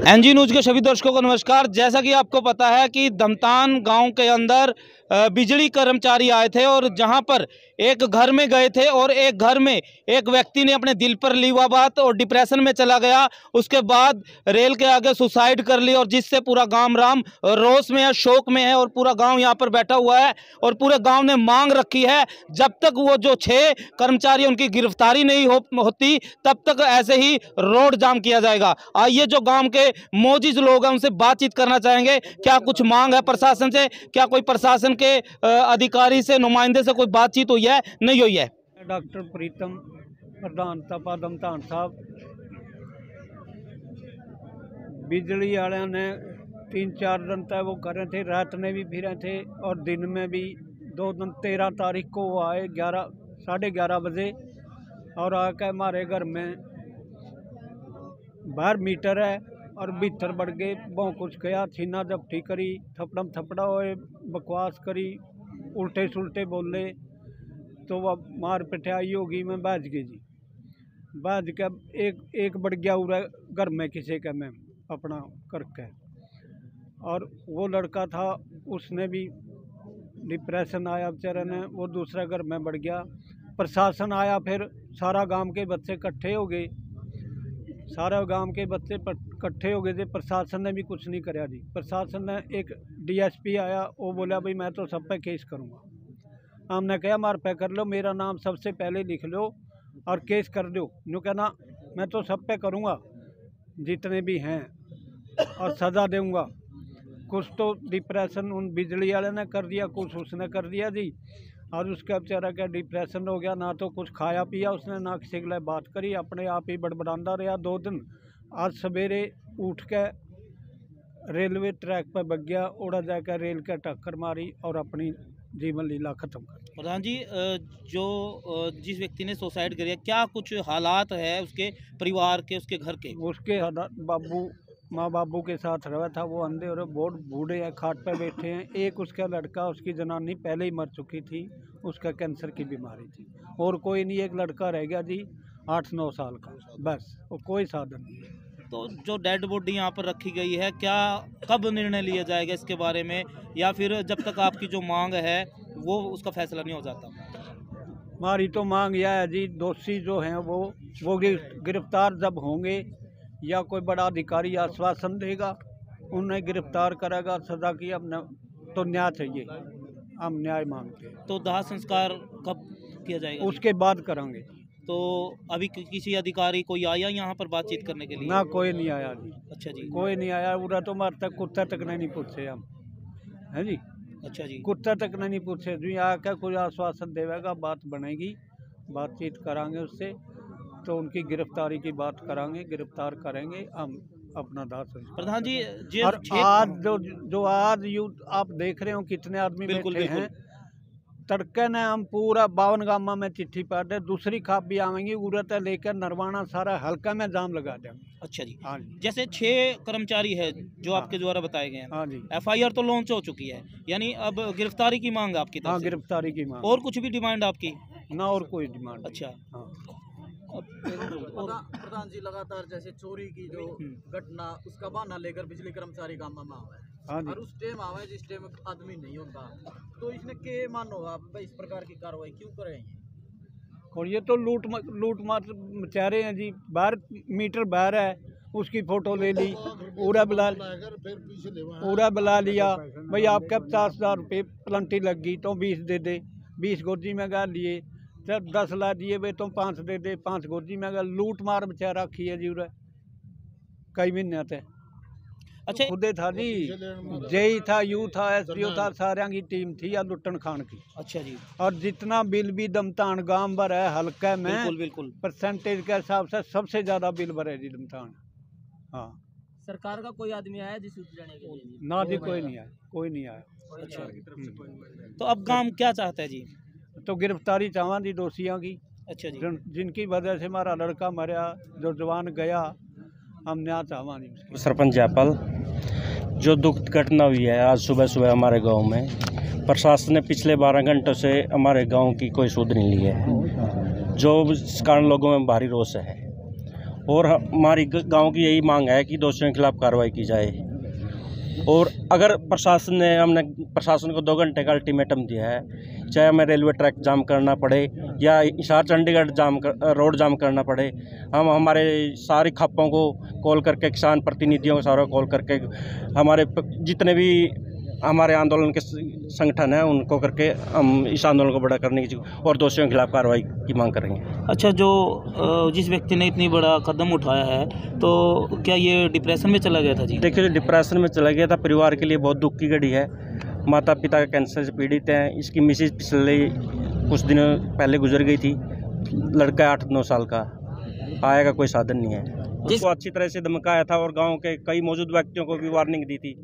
NG news के सभी दर्शकों को नमस्कार। जैसा कि आपको पता है कि दमतान गांव के अंदर बिजली कर्मचारी आए थे और जहां पर एक घर में गए थे और एक घर में एक व्यक्ति ने अपने दिल पर ली हुआ बात और डिप्रेशन में चला गया। उसके बाद रेल के आगे सुसाइड कर ली और जिससे पूरा गांव राम रोष में है, शोक में है और पूरा गांव यहां पर बैठा हुआ है और पूरे गांव ने मांग रखी है जब तक वो जो 6 कर्मचारी उनकी गिरफ्तारी नहीं होती तब तक ऐसे ही रोड जाम किया जाएगा। आइए जो गांव के मौजूद लोग हैं उनसे बातचीत करना चाहेंगे। क्या कुछ मांग है प्रशासन से, क्या कोई प्रशासन के अधिकारी से, नुमाइंदे से कोई बातचीत हुई है, नहीं हुई है? डॉक्टर प्रीतम प्रधान तपा दमतान साहब, बिजली वाले ने 3-4 दिन तक वो करे थे, रात में भी फिरे थे और दिन में भी। 2 दिन 13 तारीख को वो आए 11-11:30 बजे और आकर हमारे घर में बाहर मीटर है और भीतर बढ़ गए। बहुत कुछ कहा, छीना जपटी करी, थपड़म थपड़ा हुए, बकवास करी, उल्टे सुलटे बोले तो वह मार पिटाई होगी। मैं बच गई जी, बच के एक बढ़ गया उरा घर में किसी का मैं अपना करके। और वो लड़का था उसने भी डिप्रेशन आया बेचारे ने, वो दूसरा घर में बढ़ गया। प्रशासन आया, फिर सारा गांव के बच्चे इकट्ठे हो गए, सारा गांव के बच्चे इकट्ठे हो गए थे। प्रशासन ने भी कुछ नहीं कराया जी। प्रशासन ने एक डीएसपी आया, वो बोला भाई मैं तो सब पे केस करूँगा। हमने कहा मार पे कर लो, मेरा नाम सबसे पहले लिख लो और केस कर दो। यूँ कहना मैं तो सब पे करूँगा जितने भी हैं और सज़ा दूँगा। कुछ तो डिप्रेशन उन बिजली वाले ने कर दिया, कुछ उसने कर दिया जी। और उसका बेचारा क्या डिप्रेशन हो गया, ना तो कुछ खाया पिया उसने, ना किसी के लिए बात करी, अपने आप ही बड़बड़ांदा रहा 2 दिन। आज सवेरे उठ के रेलवे ट्रैक पर बग गया, उड़ा जाकर रेल के टक्कर मारी और अपनी जीवन लीला खत्म कर दी। प्रधान जी, जिस व्यक्ति ने सुसाइड किया, क्या कुछ हालात है उसके परिवार के, उसके घर के? उसके माँ बाबू के साथ रहा था, वो अंधे और बहुत बूढ़े हैं, खाट पे बैठे हैं। एक उसका लड़का, उसकी जनानी पहले ही मर चुकी थी, उसका कैंसर की बीमारी थी। और कोई नहीं, एक लड़का रह गया जी 8-9 साल का, बस। और कोई साधन नहीं है। तो जो डेड बॉडी यहाँ पर रखी गई है, क्या कब निर्णय लिया जाएगा इसके बारे में, या फिर जब तक आपकी जो मांग है वो उसका फैसला नहीं हो जाता? हमारी तो मांग यह है जी, दोषी जो हैं वो गिरफ्तार जब होंगे या कोई बड़ा अधिकारी आश्वासन देगा, उन्हें गिरफ्तार करेगा, सजा की। अपने तो न्याय चाहिए, हम न्याय मांगते हैं। तो दाह संस्कार कब किया जाएगा? उसके बाद करेंगे। तो अभी किसी अधिकारी कोई आया यहाँ पर बातचीत करने के लिए? ना, कोई नहीं आया जी। अच्छा जी, कोई नहीं आया। पूरा तो हमारे तक कुत्ता तक नहीं पूछे हम, है जी। अच्छा जी, कुत्ता तक नहीं पूछे जी। आकर कोई आश्वासन देगा, बात बनेगी, बातचीत करांगे उससे, तो उनकी गिरफ्तारी की बात करांगे, गिरफ्तार करेंगे हम अपना दाह संस्कार। प्रधान जी, और आज जो आज यूथ आप देख रहे हो कितने आदमी बैठे हैं, तड़के ने हम पूरा 52 गामा में चिट्ठी पार दे, दूसरी खाप भी आवेंगी, उड़त लेकर नरवाना सारा हल्का में जाम लगा देंगे। अच्छा जी, हाँ जी। जैसे 6 कर्मचारी है जो आपके द्वारा बताए गए हैं। हाँ जी। FIR तो लॉन्च हो चुकी है, यानी अब गिरफ्तारी की मांग आपकी तरफ हाँ, से? गिरफ्तारी की मांग। और कुछ भी डिमांड आपकी? ना, और कोई डिमांड। अच्छा। हाँ। प्रधान जी, लगातार जैसे चोरी की जो घटना, उसका बहाना लेकर बिजली कर्मचारी गांव में आवा है और उस टाइम आवा है जिस टाइम आदमी नहीं होता, तो इसने के मानो आप भाई इस प्रकार की कार्रवाई क्यों करेंगे? और ये तो लूट मार मचा रहे हैं जी। बाहर मीटर बाहर है, उसकी फोटो ले ली, पूरा बुला लिया भाई आपका 50,000 रुपये प्लंटी लग गई तो 20 दे दे, 20 गोजी में गा लिए। जब 10 ला दिए भाई तुम 5 दे दे, 5 गोजी में गा। लूट मार बचा रखी है जी उरे कई महीने थे। अच्छा, खुदे था जी, जेई था, यू था, SDO था, सारे की टीम थी या लुटन खान की। अच्छा जी। और जितना बिल भी दमतान गांव भर है हल्के में, बिल्कुल बिल्कुल, परसेंटेज के हिसाब से सबसे ज्यादा बिल भरे जी दमतान। हाँ। सरकार का कोई आदमी आया जिस लेने के लिए? ना जी, कोई नहीं आया, कोई नहीं आया। अच्छा, तो अब काम क्या चाहता है जी? तो गिरफ्तारी चाहवा जी दोषियों की। अच्छा जी, जिनकी वजह से हमारा लड़का मरा, जो जवान गया, हम न्याय चाहवा जी। सरपंच जयपाल, जो दुखद घटना हुई है आज सुबह सुबह हमारे गांव में, प्रशासन ने पिछले 12 घंटों से हमारे गांव की कोई सुध नहीं ली है, जो इस कारण लोगों में भारी रोष है। और हमारी गांव की यही मांग है कि दोषियों के खिलाफ कार्रवाई की जाए। और अगर हमने प्रशासन को 2 घंटे का अल्टीमेटम दिया है, चाहे हमें रेलवे ट्रैक जाम करना पड़े या हिसार चंडीगढ़ रोड जाम करना पड़े, हम हमारे सारी खापों को कॉल करके, किसान प्रतिनिधियों को सारा कॉल करके, हमारे जितने भी हमारे आंदोलन के संगठन हैं उनको करके हम इस आंदोलन को बड़ा करने की और दोषियों के खिलाफ कार्रवाई की मांग करेंगे। अच्छा, जो जिस व्यक्ति ने इतनी बड़ा कदम उठाया है, तो क्या ये डिप्रेशन में चला गया था जी? देखिए, डिप्रेशन में चला गया था, परिवार के लिए बहुत दुख की घड़ी है। माता पिता का कैंसर से पीड़ित हैं। इसकी मिसेज पिछले कुछ दिनों पहले गुजर गई थी। लड़का 8-9 साल का, आय का कोई साधन नहीं है। उसको अच्छी तरह से धमकाया था और गाँव के कई मौजूद व्यक्तियों को भी वार्निंग दी थी,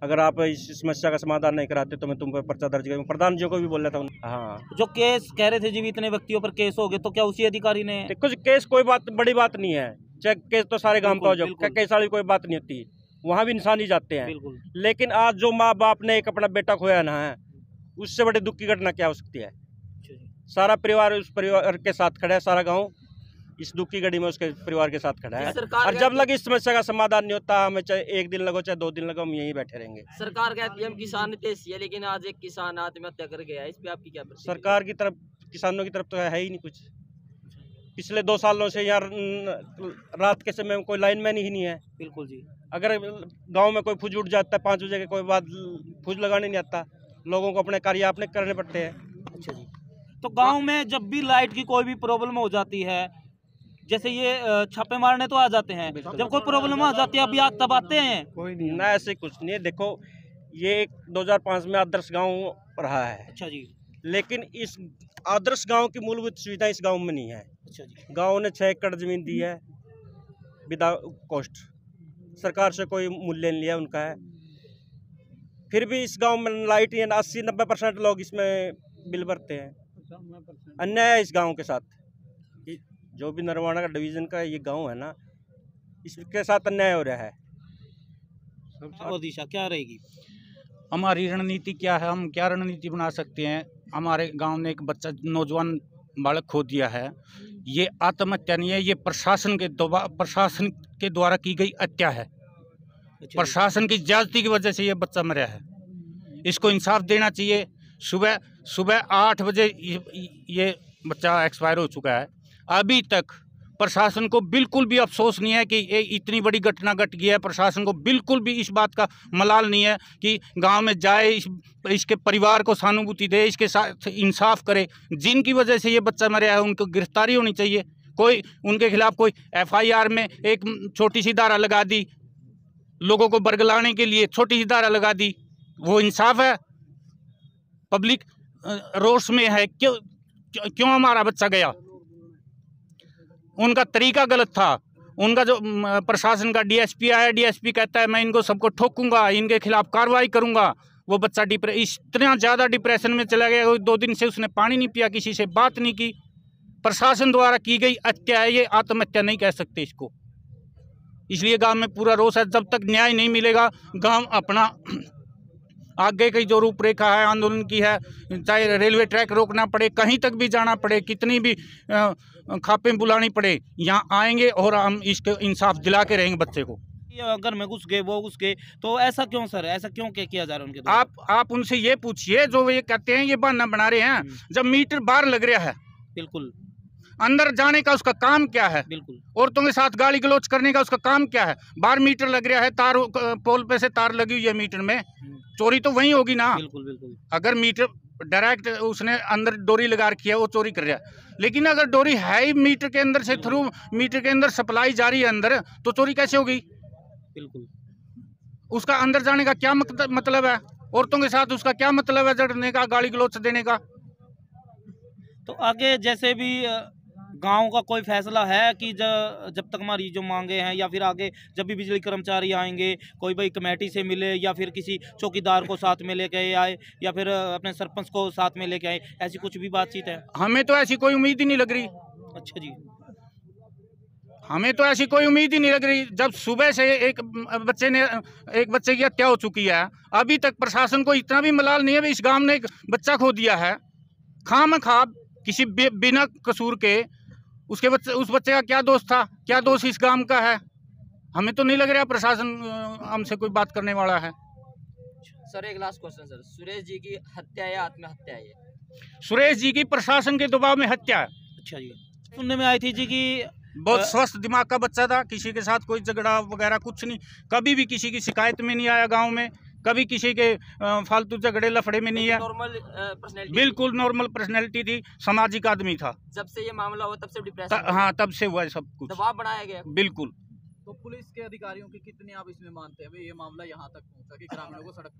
अगर आप इस समस्या का समाधान नहीं कराते तो मैं तुम पर पर्चा दर्ज करूँगा। प्रधान जी को भी बोला था। हाँ, जो केस कह रहे थे जी इतने व्यक्तियों पर केस हो गए, तो क्या उसी अधिकारी ने? कुछ केस कोई बड़ी बात नहीं है, चाहे केस तो सारे गांव का हो जाए, केस वाली कोई बात नहीं होती, वहाँ भी इंसान ही जाते हैं। लेकिन आज जो माँ बाप ने एक अपना बेटा खोया ना है, उससे बड़ी दुख की घटना क्या हो सकती है? सारा परिवार उस परिवार के साथ खड़ा है, सारा गाँव इस दुख की घड़ी में उसके परिवार के साथ खड़ा है। और जब लगे इस समस्या का समाधान नहीं होता, हमें चाहे 1 दिन लगो चाहे 2 दिन लगो, हम यहीं बैठे रहेंगे। सरकार कहती है हम किसान हितैषी है, लेकिन आज एक किसान आत्महत्या कर गया है, इस पे आपकी क्या प्रतिक्रिया? सरकार की तरफ, किसानों की तरफ तो है ही नहीं कुछ। पिछले 2 सालों से यहाँ रात के समय में कोई लाइनमैन ही नहीं है। बिल्कुल जी। अगर गांव में कोई फूज उठ जाता है 5 बजे के, कोई बात फूज लगाने नहीं आता, लोगों को अपने कार्य अपने करने पड़ते हैं। अच्छा जी। तो गाँव में जब भी लाइट की कोई भी प्रॉब्लम हो जाती है, जैसे ये छापे मारने तो आ जाते हैं, जब कोई प्रॉब्लम आ जाती है अभी तब आते हैं? कोई नहीं ना, ऐसे कुछ नहीं है। देखो, ये 2005 में आदर्श गांव रहा है। अच्छा जी। लेकिन इस आदर्श गांव की मूलभूत सुविधा इस गांव में नहीं है। अच्छा जी। गांव ने 6 एकड़ जमीन दी है विदाउट कॉस्ट, सरकार से कोई मूल्य नहीं लिया उनका है। फिर भी इस गांव में लाइट 80-90% लोग इसमें बिल भरते हैं। अन्याय है इस गांव के साथ। जो भी नरवाना का डिवीजन का ये गांव है ना, इसके साथ अन्याय हो रहा है। और दिशा क्या रहेगी? हमारी रणनीति क्या है? हम क्या रणनीति बना सकते हैं? हमारे गांव ने एक बच्चा, नौजवान बालक खो दिया है। ये आत्महत्या नहीं है, ये प्रशासन के द्वारा की गई हत्या है। प्रशासन की ज्यादती की वजह से ये बच्चा मरा है। इसको इंसाफ देना चाहिए। सुबह 8 बजे ये बच्चा एक्सपायर हो चुका है। अभी तक प्रशासन को बिल्कुल भी अफसोस नहीं है कि ये इतनी बड़ी घटना घट गई है। प्रशासन को बिल्कुल भी इस बात का मलाल नहीं है कि गांव में जाए, इसके परिवार को सहानुभूति दे, इसके साथ इंसाफ करे। जिनकी वजह से ये बच्चा मरा है उनको गिरफ्तारी होनी चाहिए। कोई उनके खिलाफ कोई FIR में एक छोटी सी धारा लगा दी, लोगों को बरगलाने के लिए छोटी सी धारा लगा दी, वो इंसाफ है? पब्लिक रोष में है, क्यों हमारा बच्चा गया? उनका तरीका गलत था। उनका जो प्रशासन का DSP आया, DSP कहता है मैं इनको सबको ठोकूंगा, इनके खिलाफ कार्रवाई करूंगा। वो बच्चा इतना ज़्यादा डिप्रेशन में चला गया, 2 दिन से उसने पानी नहीं पिया, किसी से बात नहीं की। प्रशासन द्वारा की गई हत्या है, ये आत्महत्या नहीं कह सकते इसको। इसलिए गांव में पूरा रोष है। जब तक न्याय नहीं मिलेगा, गांव अपना आगे की जो रूपरेखा है आंदोलन की है, चाहे रेलवे ट्रैक रोकना पड़े, कहीं तक भी जाना पड़े, कितनी भी खापें बुलानी पड़े, यहाँ आएंगे और हम इसके इंसाफ दिला के रहेंगे बच्चे को। घर में घुस गए, वो घुस गए, तो ऐसा क्यों सर? ऐसा क्यों किया जा रहा है उनके? आप उनसे ये पूछिए, जो ये कहते हैं ये बहाना बना रहे हैं। जब मीटर बाहर लग रहा है, बिल्कुल अंदर जाने का उसका काम क्या है? बिल्कुल औरतों के साथ गाली गलौज करने का उसका काम क्या है? बाहर मीटर लग रहा है, तार पोल पे से तार लगी हुई है मीटर में, चोरी तो वहीं होगी ना। बिल्कुल। अगर मीटर डायरेक्ट उसने अंदर डोरी लगा रखी है, वो चोरी कर रहा है। लेकिन अगर डोरी है ही मीटर के अंदर से, थ्रू मीटर के अंदर सप्लाई जा रही है अंदर, तो चोरी कैसे होगी? बिल्कुल। उसका अंदर जाने का क्या मतलब है? औरतों के साथ उसका क्या मतलब है जड़ने का, गाली गलौज देने का? तो आगे जैसे भी गांव का कोई फैसला है कि जब तक हमारी जो मांगे हैं, या फिर आगे जब भी बिजली कर्मचारी आएंगे, कोई भाई कमेटी से मिले या फिर किसी चौकीदार को साथ में लेके आए या फिर अपने सरपंच को साथ में लेके आए, ऐसी कुछ भी बातचीत है? हमें तो ऐसी कोई उम्मीद ही नहीं लग रही। अच्छा जी। हमें तो ऐसी कोई उम्मीद ही नहीं लग रही। जब सुबह से एक बच्चे की हत्या हो चुकी है, अभी तक प्रशासन को इतना भी मलाल नहीं है। इस गांव ने एक बच्चा खो दिया है, खामखा किसी बिना कसूर के उस बच्चे का क्या दोष था, क्या दोष इस गांव का है? हमें तो नहीं लग रहा प्रशासन हमसे कोई बात करने वाला है। सर एक last question sir, Suresh ji की हत्या या आत्महत्या है? सुरेश जी की प्रशासन के दबाव में हत्या है। अच्छा जी, सुनने में आई थी जी कि बहुत स्वस्थ दिमाग का बच्चा था, किसी के साथ कोई झगड़ा वगैरह कुछ नहीं, कभी भी किसी की शिकायत में नहीं आया गांव में, कभी किसी के फालतू झगड़े लफड़े में नहीं है। नॉर्मल पर्सनैलिटी, बिल्कुल नॉर्मल पर्सनैलिटी थी, सामाजिक आदमी था। जब से ये मामला हुआ तब से डिप्रेशन हाँ, तब से हुआ है सब कुछ, दबाव बनाया गया। बिल्कुल। तो पुलिस के अधिकारियों की कितनी आप इसमें मानते हैं ये मामला यहाँ तक पहुँचा कि ग्रामीणों को सड़क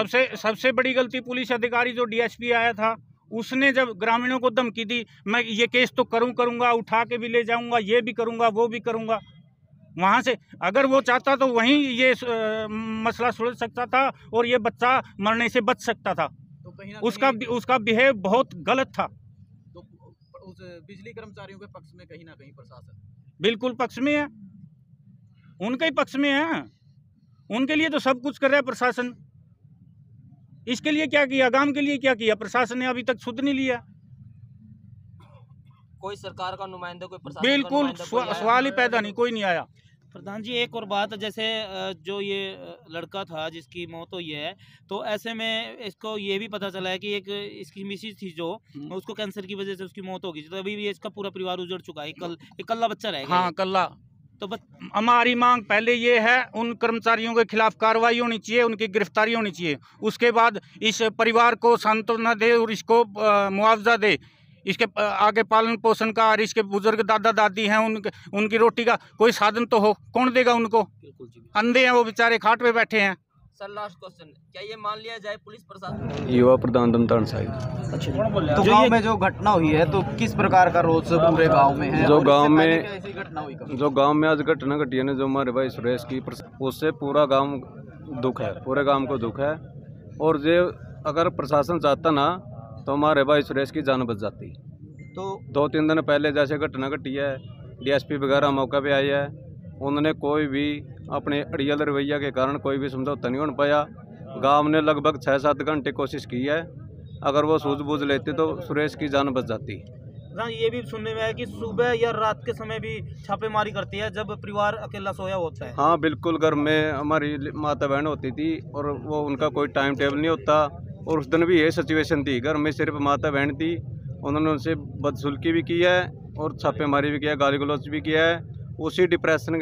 पे सबसे बड़ी गलती पुलिस अधिकारी जो डीएसपी आया था, उसने जब ग्रामीणों को धमकी दी, मैं ये केस तो करूँगा, उठा के भी ले जाऊँगा, ये भी करूँगा, वो भी करूँगा, वहाँ से अगर वो चाहता तो वहीं ये मसला सुलझ सकता था और ये बच्चा मरने से बच सकता था। तो कहीं उसका बिहेव बहुत गलत था। तो उस बिजली कर्मचारियों के पक्ष में कहीं ना कहीं प्रशासन बिल्कुल पक्ष में है, उनके ही पक्ष में है, उनके लिए तो सब कुछ कर रहा है प्रशासन। इसके लिए क्या किया, गांव के लिए क्या किया प्रशासन ने? अभी तक सुध नहीं लिया। कोई सरकार का नुमाइंदा, कोई प्रशासन बिल्कुल सवाल ही पैदा नहीं, कोई नहीं आया। प्रधान जी एक और बात, जैसे जो ये लड़का था जिसकी मौत हुई है, तो ऐसे में इसको ये भी पता चला है कि एक इसकी मिसेज थी जो उसको कैंसर की वजह से उसकी मौत हो गई, तो अभी भी इसका पूरा परिवार उजड़ चुका है, इकल्ला बच्चा रह गया। हाँ, कल्ला। तो हमारी मांग पहले ये है, उन कर्मचारियों के खिलाफ कार्रवाई होनी चाहिए, उनकी गिरफ्तारी होनी चाहिए। उसके बाद इस परिवार को सांत्वना दे और इसको मुआवजा दे, इसके आगे पालन पोषण का, और इसके बुजुर्ग दादा दादी हैं, उनकी रोटी का कोई साधन तो हो, कौन देगा उनको? अंधे हैं वो बेचारे, खाट पे बैठे हैं। सर लास्ट क्वेश्चन, क्या ये मान लिया जाए पुलिस प्रशासन? युवा प्रधान दमतान साहिब। तो गांव में जो घटना हुई है तो किस प्रकार का रोष पूरे गांव में है? जो गांव में ऐसी घटना हुई आज घटना घटी है ना, जो हमारे भाई सुरेश की, उससे पूरा गांव दुख है, पूरे गांव को दुख है। और जो अगर प्रशासन चाहता ना तो हमारे भाई सुरेश की जान बच जाती। तो 2-3 दिन पहले जैसे घटना घटी है, डीएसपी वगैरह मौका पे आई है, उन्होंने कोई भी अपने अड़ियल रवैया के कारण कोई भी समझौता नहीं हो पाया। गांव ने लगभग 6-7 घंटे कोशिश की है, अगर वो सूझबूझ लेते तो सुरेश की जान बच जाती। ये भी सुनने में आया कि सुबह या रात के समय भी छापेमारी करती है जब परिवार अकेला सोया होता है। हाँ बिल्कुल, घर में हमारी माता बहन होती थी और वो उनका कोई टाइम टेबल नहीं होता, और उस दिन भी यही सिचुएशन थी, घर में सिर्फ माता बहन थी, उन्होंने उनसे बदसुल्की भी की है और छापेमारी भी किया है, गाली गलौज भी किया है। उसी डिप्रेशन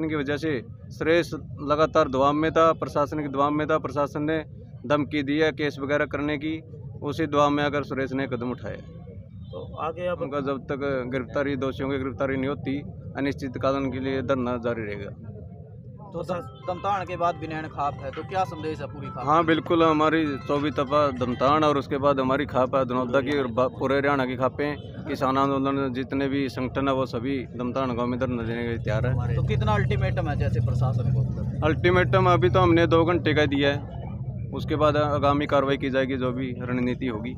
की वजह से सुरेश लगातार दबाव में था, प्रशासन के दबाव में था। प्रशासन ने धमकी दी है केस वगैरह करने की, उसी दबाव में अगर सुरेश ने कदम उठाए तो आगे अब उनका जब तक दोषियों की गिरफ्तारी नहीं होती, अनिश्चित कालन के लिए धरना जारी रहेगा। तो दमतान के बाद विनयन खाप है, तो क्या संदेश है पूरी खाप? हाँ बिल्कुल, हमारी 24 तपा दमतान और उसके बाद हमारी खाप है धनौदा की और पूरे हरियाणा की खापें। किसान आंदोलन जितने भी संगठन है वो सभी दमतान गाँव में धरना देने के लिए तैयार है। तो कितना अल्टीमेटम है जैसे प्रशासन को? अल्टीमेटम अभी तो हमने 2 घंटे का दिया है, उसके बाद आगामी कार्रवाई की जाएगी, जो भी रणनीति होगी।